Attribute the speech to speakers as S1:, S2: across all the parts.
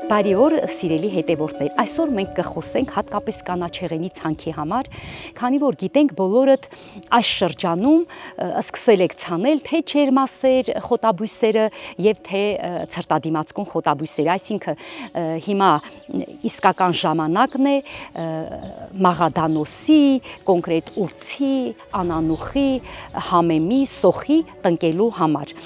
S1: Բարի օր, սիրելի հետևորդներ, այսօր մենք կխոսենք հատկապես կանաչեղենի ցանքի համար, քանի որ գիտենք բոլորդ այս շրջանում սկսել եք ցանել թե ջերմասեր խոտաբույսերը եւ թե ցրտադիմացկուն խոտաբույսերը, այսինքն հիմա իսկական ժամանակն է մաղադանոսի, կոնկրետ ուրցի, անանուխի, համեմի, սոխի տնկելու համար։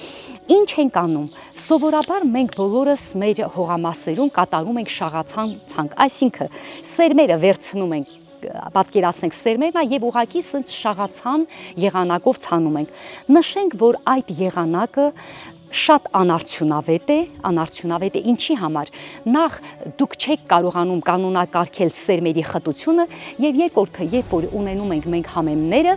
S1: Ինչ ենք անում։ Սովորաբար մենք բոլորս մեր հողամասերում կատարում ենք շաղացան ցանք, այսինքն սերմերը վերցնում ենք, պատկերացնենք սերմերն եւ ուղղակի սենց շաղացան եղանակով ցանում ենք։ Նշենք, որ այդ եղանակը շատ անարդյունավետ է ինչի համար։ Նախ դուք չեք կարողանում կանոնակարգել սերմերի խտությունը եւ երկրորդը, երբ որ ունենում ենք մենք համեմները,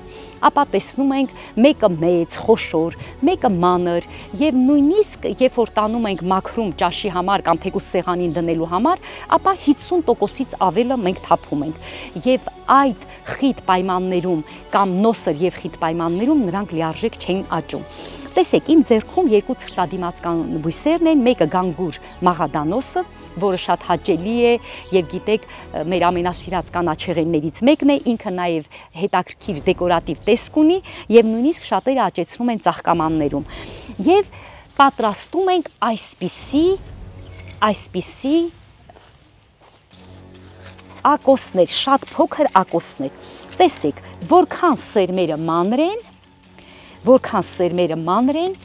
S1: ապա տեսնում ենք մեկը մեծ, խոշոր, մեկը մանր եւ նույնիսկ երբ որ տանում ենք մաքրում ճաշի համար կամ թեկուզ սեղանին դնելու համար, ապա 50%-ից ավելը մենք թափում ենք եւ այդ խիտ պայմաններում կամ նոսր եւ խիտ պայմաններում նրանք լիարժեք չեն աճում։ Տեսեք, իմ ձեռքում երկու ցրտադիմացկան բույսերն են, մեկը գանգուր մաղադանոսը, որը շատ հաճելի է եւ գիտեք, մեր ամենասիրած կանաչեղեններից մեկն է, ինքը նաեւ հետաքրքիր դեկորատիվ տեսք ունի եւ նույնիսկ շատերը աճեցնում են ծաղկամաններում։ Եվ պատրաստում ենք այսպիսի ակոսներ, շատ փոքր ակոսներ։ Տեսեք, որքան սերմերը մանր են,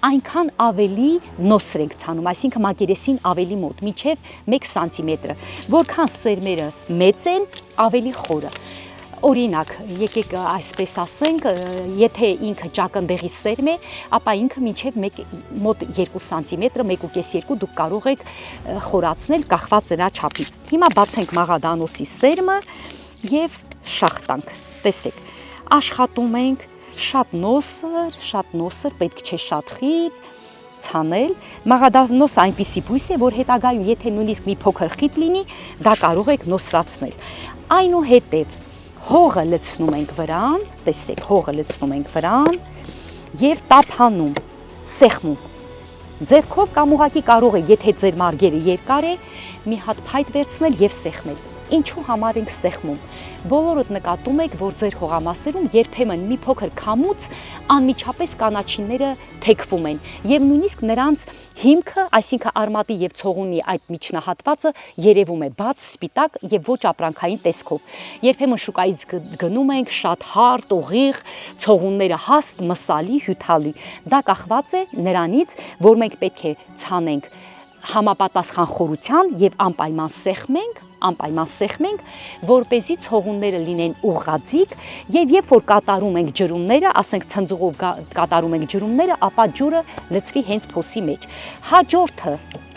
S1: այնքան ավելի նոսր ենք ցանում, այսինքն մակերեսին ավելի մոտ, մինչև 1 սանտիմետր, որքան սերմերը մեծ են, ավելի խորը։ Օրինակ, եկեք այսպես ասենք, եթե ինքը ճակնդեղի սերմ է, ապա ինքը մինչև մոտ 2 սանտիմետր, 1.5-2 դուք կարող եք խորացնել կախված նրա չափից։ Հիմա բացենք մաղադանոսի սերմը եւ շախտանք։ Տեսեք, աշխատում ենք շատ նոսր, պետք չէ շատ խիտ ցանել։ Մաղադանոսը այնպիսի բույս է, որ հետագայում եթե նույնիսկ մի փոքր խիտ լինի, դա կարող եք նոսրացնել։ Այնուհետև հողը լցնում ենք վրան, տեսեք, հողը լցնում ենք վրան եւ տափանում, սեղմում։ Ձեռքով կամ ուղղակի կարող եք, եթե ձեր մարգերը երկար է, մի հատ փայտ վերցնել եւ սեղմել։ Ինչու համար ենք սեղմում։ Բոլորդ նկատում եք, որ ձեր հողամասերում երբեմն մի փոքր քամուց անմիջապես կանաչիները թեքվում են եւ նույնիսկ նրանց հիմքը, այսինքն արմատի եւ ցողունի այդ միջնահատվածը երևում է բաց, սպիտակ եւ ոչ ապրանքային տեսքով։ Երբեմն շուկայից գնում ենք շատ հարթ, ուղիղ, ցողունները հաստ, մսալի, հյութալի։ Դա կախված է նրանից, որ մենք պետք է ցանենք համապատասխան խորության եւ անպայման սեղմենք, որպեսզի ցողունները լինեն ուղղաձիգ եւ երբ որ կատարում ենք ջրումները, ասենք ցնցուղով կատարում ենք ջրումները, ապա ջուրը լցվի հենց փոսի մեջ։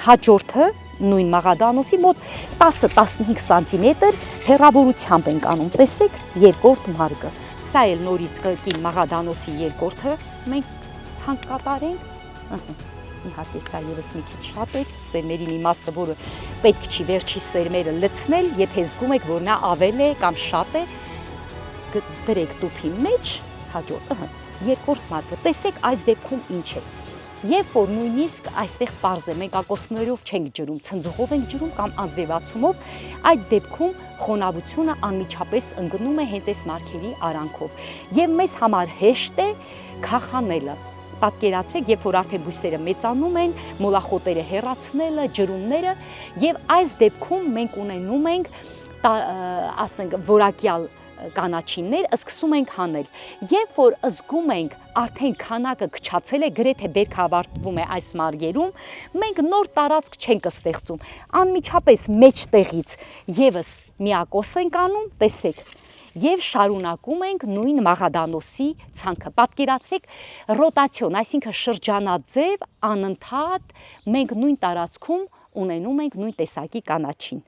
S1: Հաջորդը նույն մաղադանոսի մոտ 10-15 սանտիմետր հեռավորությամբ ենք անում։ Տեսեք, երկրորդ մարգը։ Սա էլ նորից կին մաղադանոսի երկրորդը մենք ցանկ կատարենք։ Իհարկե սա եւս մի քիչ շատ է, սերմերի մի մասը, որը պետք չի վերջի սերմերը լցնել, եթե զգում եք, որ նա ավել է կամ շատ է, դրեք տուփի մեջ, երկրորդ մարգը։ Տեսեք այս դեպքում ինչ է։ Երբ որ նույնիսկ այստեղ պարզ է, մենք ակոսներով չենք ջրում, ցնցուղով ենք ջրում կամ անձևացումով, այդ դեպքում խոնավությունը անմիջապես ընկնում է հենց այս մարգերի արանքով։ Եվ մեզ համար հեշտ է քախանելը։ Պատկերացրեք, երբ որ արդեն բույսերը մեծանում են, մոլախոտերը հեռացնելը, ջրումները եւ այս դեպքում մենք ունենում ենք, ասենք, որակյալ կանաչիներ, սկսում ենք հանել։ Երբ որ զգում ենք արդեն քանակը քչացել է, գրեթե բերք ավարտվում է այս մարգերում, մենք նոր տարածք չենք ստեղծում։ Անմիջապես մեջտեղից եւս մի ակոս ենք անում, տեսեք, եւ շարունակում ենք նույն մաղադանոսի ցանքը։ Պատկերացրեք ռոտացիոն, այսինքն շրջանաձև, անընդհատ մենք նույն տարածքում ունենում ենք նույն տեսակի կանաչին։